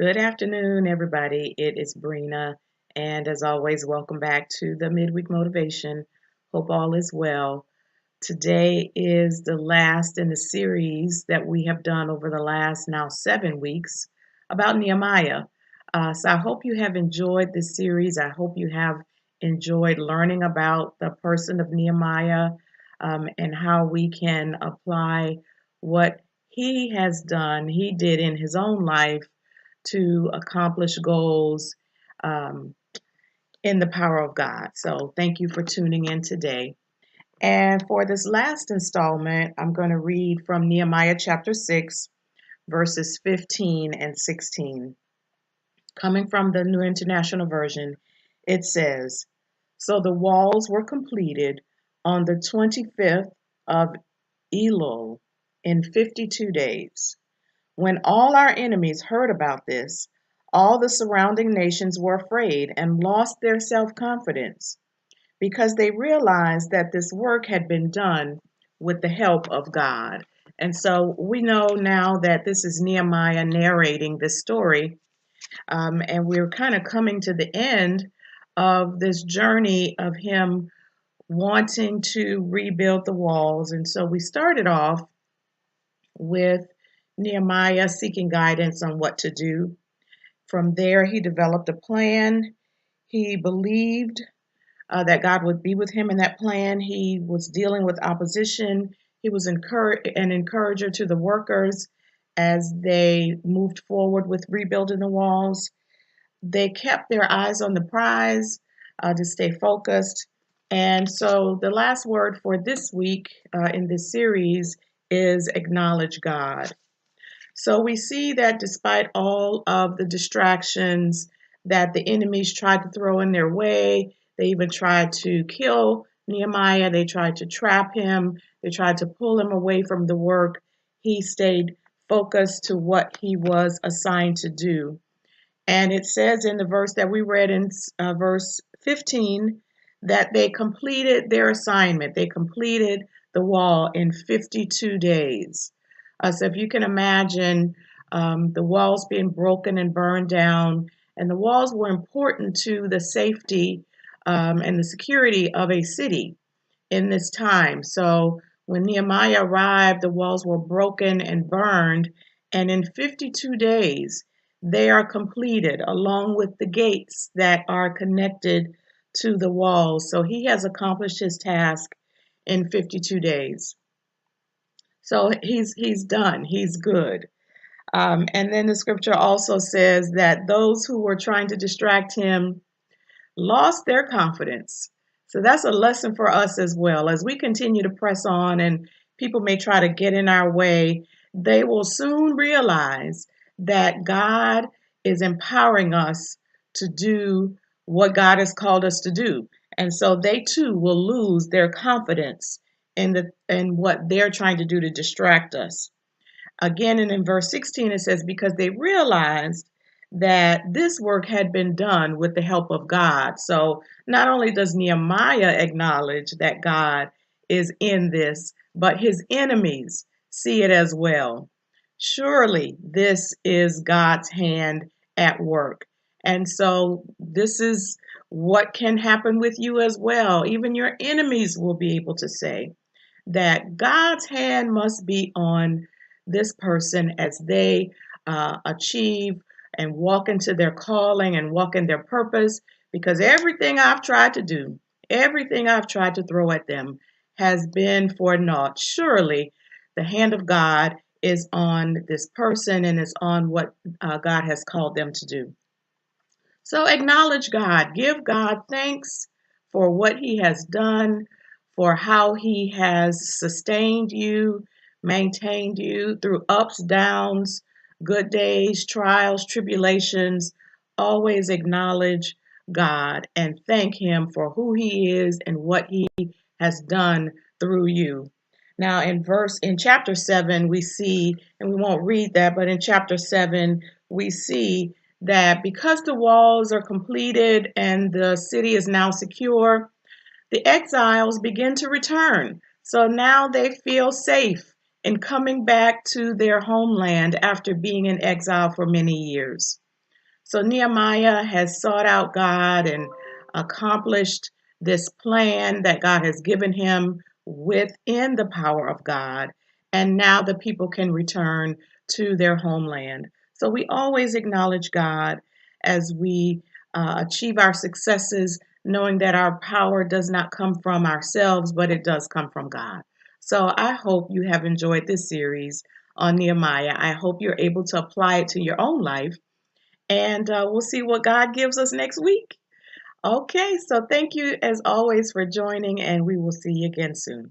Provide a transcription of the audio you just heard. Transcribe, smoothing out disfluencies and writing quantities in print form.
Good afternoon, everybody. It is Brina, and as always, welcome back to the Midweek Motivation. Hope all is well. Today is the last in the series that we have done over the last now 7 weeks about Nehemiah. So I hope you have enjoyed this series. I hope you have enjoyed learning about the person of Nehemiah and how we can apply what he did in his own life to accomplish goals um, in the power of God. So thank you for tuning in today. And for this last installment, I'm going to read from Nehemiah chapter 6, verses 15 and 16. Coming from the New International Version, it says, "So the walls were completed on the 25th of Elul in 52 days. When all our enemies heard about this, all the surrounding nations were afraid and lost their self-confidence because they realized that this work had been done with the help of God." And so we know now that this is Nehemiah narrating this story, and we're kind of coming to the end of this journey of him wanting to rebuild the walls. And so we started off with Nehemiah seeking guidance on what to do. From there, he developed a plan. He believed that God would be with him in that plan. He was dealing with opposition. He was an encourager to the workers as they moved forward with rebuilding the walls. They kept their eyes on the prize to stay focused. And so the last word for this week in this series is acknowledge God. So we see that despite all of the distractions that the enemies tried to throw in their way, they even tried to kill Nehemiah, they tried to trap him, they tried to pull him away from the work. He stayed focused to what he was assigned to do. And it says in the verse that we read in verse 15 that they completed their assignment. They completed the wall in 52 days. So if you can imagine the walls being broken and burned down, and the walls were important to the safety and the security of a city in this time. So when Nehemiah arrived, the walls were broken and burned, and in 52 days, they are completed along with the gates that are connected to the walls. So he has accomplished his task in 52 days. So he's done. He's good. And then the scripture also says that those who were trying to distract him lost their confidence. So that's a lesson for us as well. As we continue to press on and people may try to get in our way, they will soon realize that God is empowering us to do what God has called us to do. And so they too will lose their confidence in what they're trying to do to distract us. Again, and in verse 16, it says, because they realized that this work had been done with the help of God. So not only does Nehemiah acknowledge that God is in this, but his enemies see it as well. Surely this is God's hand at work. And so this is what can happen with you as well. Even your enemies will be able to say that God's hand must be on this person as they achieve and walk into their calling and walk in their purpose, because everything I've tried to do, everything I've tried to throw at them has been for naught. Surely the hand of God is on this person and is on what God has called them to do. So acknowledge God, give God thanks for what he has done, for how he has sustained you, maintained you through ups, downs, good days, trials, tribulations. Always acknowledge God and thank him for who he is and what he has done through you. Now in chapter 7 we see, and we won't read that, but in chapter 7 we see that because the walls are completed and the city is now secure, the exiles begin to return. So now they feel safe in coming back to their homeland after being in exile for many years. So Nehemiah has sought out God and accomplished this plan that God has given him within the power of God. And now the people can return to their homeland. So we always acknowledge God as we achieve our successes, knowing that our power does not come from ourselves, but it does come from God. So I hope you have enjoyed this series on Nehemiah. I hope you're able to apply it to your own life, and we'll see what God gives us next week. Okay, so thank you as always for joining, and we will see you again soon.